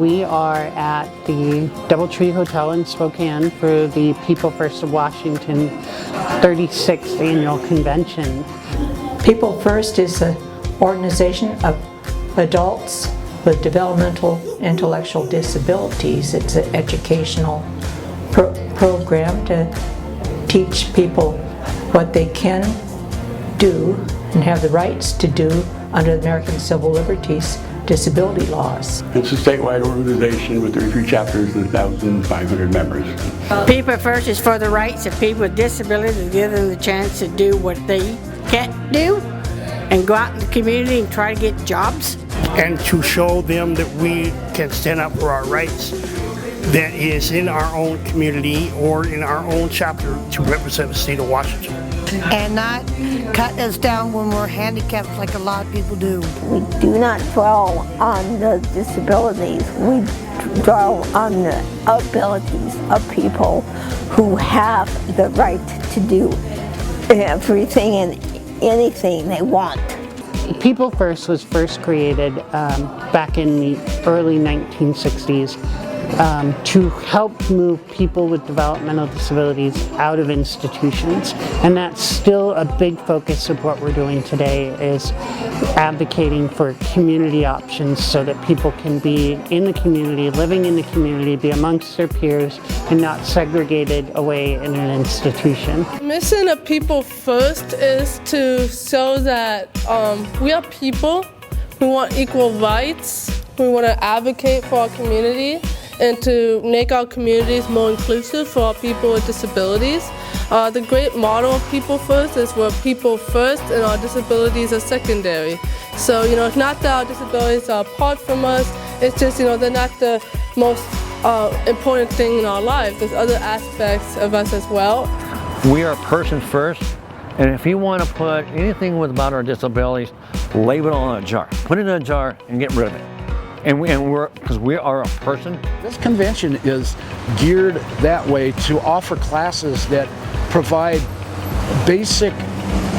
We are at the Doubletree Hotel in Spokane for the People First of Washington 36th Annual Convention. People First is an organization of adults with developmental intellectual disabilities. It's an educational program to teach people what they can do and have the rights to do under the American Civil Liberties disability laws. It's a statewide organization with 33 chapters and 1,500 members. People First is for the rights of people with disabilities, to give them the chance to do what they can't do and go out in the community and try to get jobs. And to show them that we can stand up for our rights that is in our own community or in our own chapter to represent the state of Washington. And not cut us down when we're handicapped like a lot of people do. We do not dwell on the disabilities. We dwell on the abilities of people who have the right to do everything and anything they want. People First was first created back in the early 1960s to help move people with developmental disabilities out of institutions. And that's still a big focus of what we're doing today, is advocating for community options so that people can be in the community, living in the community, be amongst their peers, and not segregated away in an institution. The mission of People First is to show that we are people who want equal rights, who want to advocate for our community, and to make our communities more inclusive for our people with disabilities. The great motto of People First is we're people first and our disabilities are secondary. So, it's not that our disabilities are apart from us, it's just, they're not the most important thing in our lives. There's other aspects of us as well. We are person first, and if you want to put anything about our disabilities, label it on a jar. Put it in a jar and get rid of it. Because we are a person. This convention is geared that way to offer classes that provide basic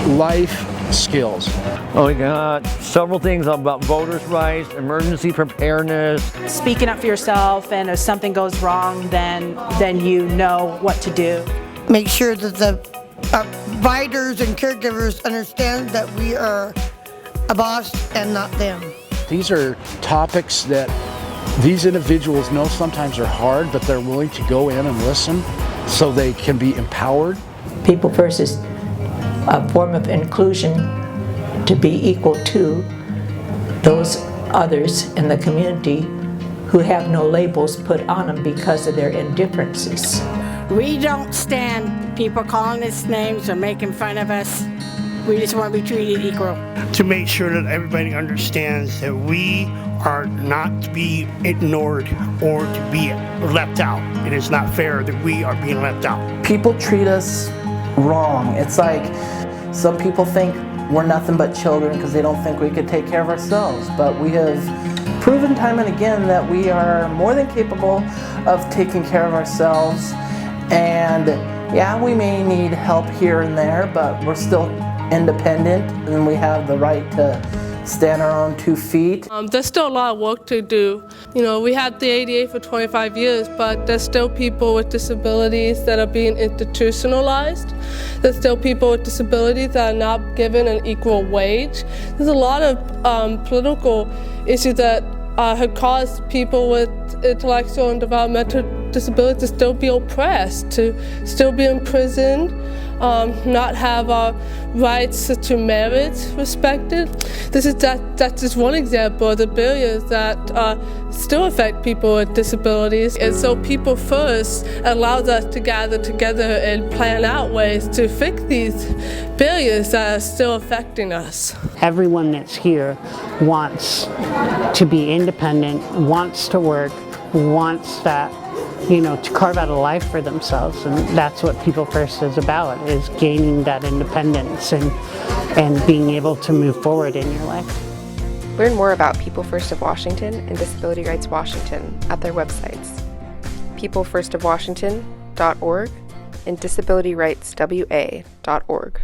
life skills. We got several things about voters' rights, emergency preparedness. Speaking up for yourself, and if something goes wrong, then you know what to do. Make sure that the providers and caregivers understand that we are a boss and not them. These are topics that these individuals know sometimes are hard, but they're willing to go in and listen so they can be empowered. People First is a form of inclusion to be equal to those others in the community who have no labels put on them because of their indifferences. We don't stand people calling us names or making fun of us. We just want to be treated equal. To make sure that everybody understands that we are not to be ignored or to be left out. It is not fair that we are being left out. People treat us wrong. It's like some people think we're nothing but children because they don't think we could take care of ourselves. But we have proven time and again that we are more than capable of taking care of ourselves. And yeah, we may need help here and there, but we're still independent and we have the right to stand our own 2 feet. There's still a lot of work to do. We had the ADA for 25 years, but there's still people with disabilities that are being institutionalized. There's still people with disabilities that are not given an equal wage. There's a lot of political issues that have caused people with intellectual and developmental disabilities to still be oppressed, to still be imprisoned, not have our rights to marriage respected. That's just one example of the barriers that still affect people with disabilities. And so People First allows us to gather together and plan out ways to fix these barriers that are still affecting us. Everyone that's here wants to be independent, wants to work, wants that, to carve out a life for themselves, and that's what People First is about, is gaining that independence and being able to move forward in your life. Learn more about People First of Washington and Disability Rights Washington at their websites, peoplefirstofwashington.org and disabilityrightswa.org.